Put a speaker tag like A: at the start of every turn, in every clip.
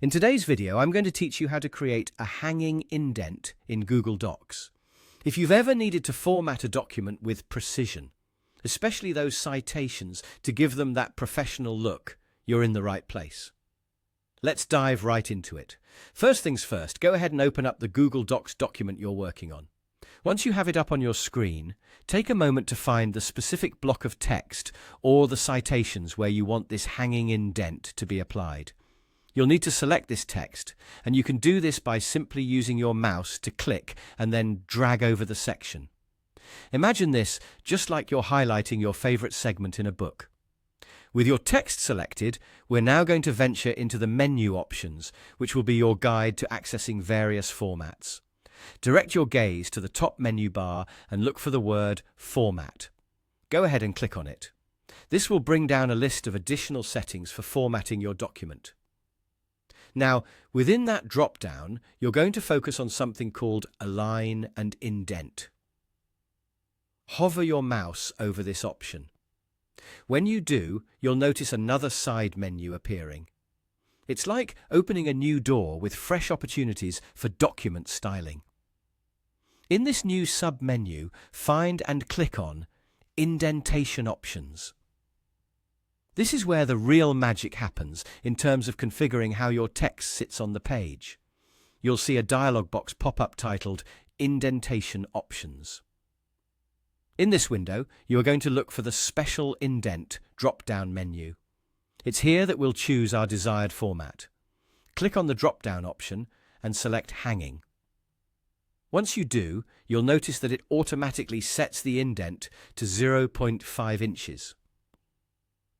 A: In today's video, I'm going to teach you how to create a hanging indent in Google Docs. If you've ever needed to format a document with precision, especially those citations to give them that professional look, you're in the right place. Let's dive right into it. First things first, go ahead and open up the Google Docs document you're working on. Once you have it up on your screen, take a moment to find the specific block of text or the citations where you want this hanging indent to be applied. You'll need to select this text, and you can do this by simply using your mouse to click and then drag over the section. Imagine this just like you're highlighting your favorite segment in a book. With your text selected, we're now going to venture into the menu options, which will be your guide to accessing various formats. Direct your gaze to the top menu bar and look for the word Format. Go ahead and click on it. This will bring down a list of additional settings for formatting your document. Now, within that drop-down, you're going to focus on something called Align and Indent. Hover your mouse over this option. When you do, you'll notice another side menu appearing. It's like opening a new door with fresh opportunities for document styling. In this new sub-menu, find and click on Indentation Options. This is where the real magic happens in terms of configuring how your text sits on the page. You'll see a dialog box pop up titled Indentation Options. In this window, you are going to look for the Special Indent drop-down menu. It's here that we'll choose our desired format. Click on the drop-down option and select Hanging. Once you do, you'll notice that it automatically sets the indent to 0.5 inches.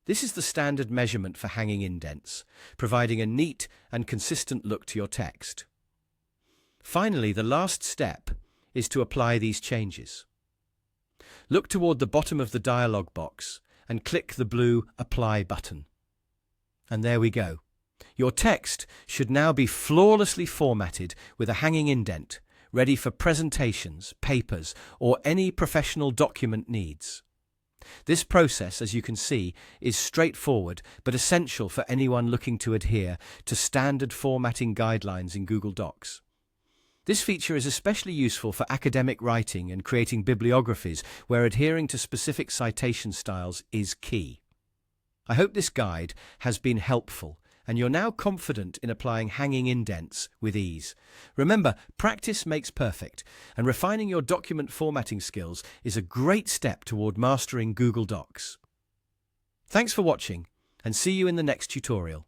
A: This is the standard measurement for hanging indents, providing a neat and consistent look to your text. Finally, the last step is to apply these changes. Look toward the bottom of the dialog box and click the blue Apply button. And there we go. Your text should now be flawlessly formatted with a hanging indent, ready for presentations, papers, or any professional document needs. This process, as you can see, is straightforward but essential for anyone looking to adhere to standard formatting guidelines in Google Docs. This feature is especially useful for academic writing and creating bibliographies where adhering to specific citation styles is key. I hope this guide has been helpful and you're now confident in applying hanging indents with ease. Remember, practice makes perfect, and refining your document formatting skills is a great step toward mastering Google Docs. Thanks for watching, and see you in the next tutorial.